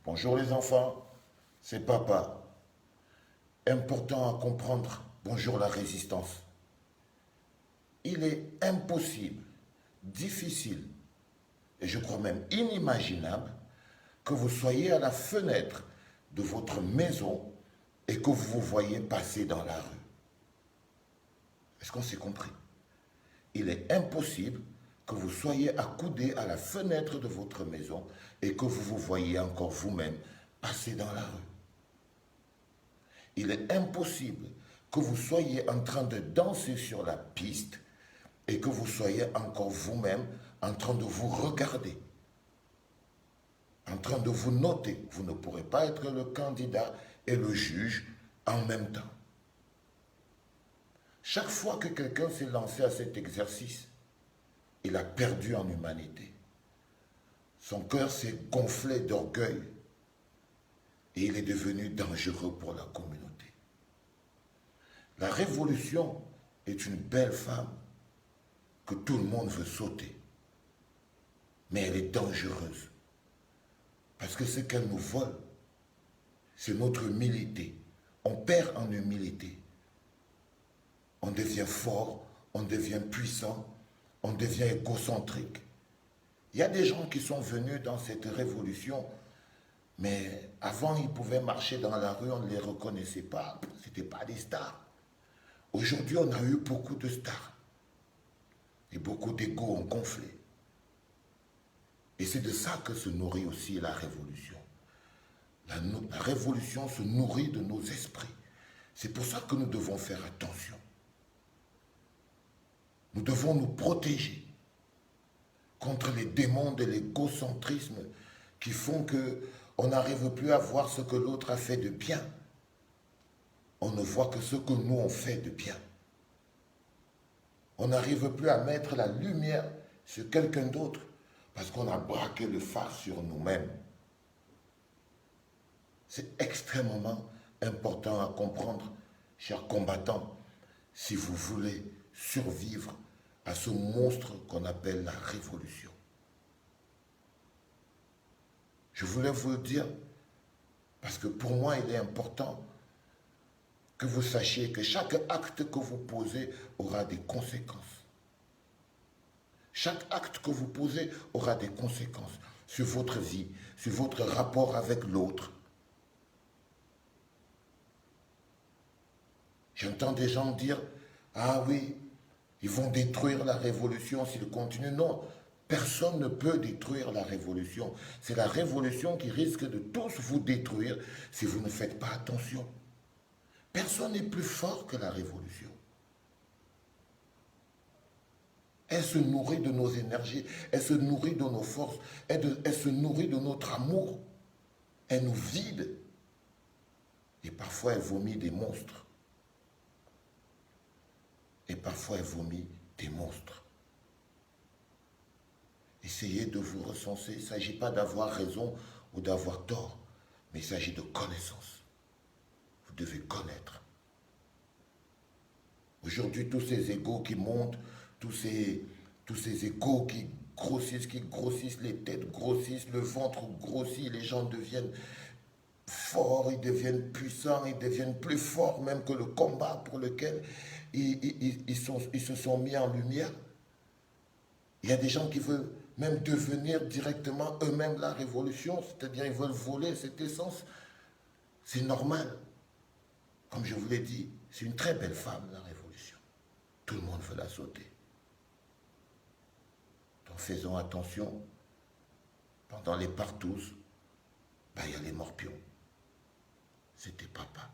Bonjour les enfants, c'est papa. Important à comprendre. Bonjour la résistance. Il est impossible, difficile, et je crois même inimaginable, que vous soyez à la fenêtre de votre maison et que vous vous voyez passer dans la rue. Est-ce qu'on s'est compris? Il est impossible que vous soyez accoudé à la fenêtre de votre maison et que vous vous voyez encore vous-même passer dans la rue. Il est impossible que vous soyez en train de danser sur la piste et que vous soyez encore vous-même en train de vous regarder, en train de vous noter. Vous ne pourrez pas être le candidat et le juge en même temps. Chaque fois que quelqu'un s'est lancé à cet exercice, il a perdu en humanité. Son cœur s'est gonflé d'orgueil et il est devenu dangereux pour la communauté. La révolution est une belle femme que tout le monde veut sauter. Mais elle est dangereuse. Parce que ce qu'elle nous vole, c'est notre humilité. On perd en humilité. On devient fort, on devient puissant, on devient égocentrique. Il y a des gens qui sont venus dans cette révolution, mais avant ils pouvaient marcher dans la rue, on ne les reconnaissait pas. Ce n'étaient pas des stars. Aujourd'hui, on a eu beaucoup de stars. Et beaucoup d'égos ont gonflé. Et c'est de ça que se nourrit aussi la révolution. La révolution se nourrit de nos esprits. C'est pour ça que nous devons faire attention. Nous devons nous protéger contre les démons de l'égocentrisme qui font qu'on n'arrive plus à voir ce que l'autre a fait de bien. On ne voit que ce que nous on fait de bien. On n'arrive plus à mettre la lumière sur quelqu'un d'autre parce qu'on a braqué le phare sur nous-mêmes. C'est extrêmement important à comprendre, chers combattants, si vous voulez survivre à ce monstre qu'on appelle la révolution. Je voulais vous le dire parce que pour moi, il est important que vous sachiez que chaque acte que vous posez aura des conséquences. Chaque acte que vous posez aura des conséquences sur votre vie, sur votre rapport avec l'autre. J'entends des gens dire, ah oui, ils vont détruire la révolution s'ils continuent. Non, personne ne peut détruire la révolution. C'est la révolution qui risque de tous vous détruire si vous ne faites pas attention. Personne n'est plus fort que la révolution. Elle se nourrit de nos énergies, elle se nourrit de nos forces, elle se nourrit de notre amour. Elle nous vide. Et parfois elle vomit des monstres. Et parfois elle vomit des monstres. Essayez de vous recenser. Il ne s'agit pas d'avoir raison ou d'avoir tort, mais il s'agit de connaissance. Vous devez connaître. Aujourd'hui, tous ces égos qui montent, tous ces égos qui grossissent, les têtes grossissent, le ventre grossit, les gens deviennent forts, ils deviennent puissants, ils deviennent plus forts même que le combat pour lequel ils se sont mis en lumière. Il y a des gens qui veulent même devenir directement eux-mêmes la révolution, c'est-à-dire ils veulent voler cette essence. C'est normal. Comme je vous l'ai dit, c'est une très belle femme, la révolution. Tout le monde veut la sauter. Donc faisons attention. Pendant les partous, il y a les morpions. C'était papa.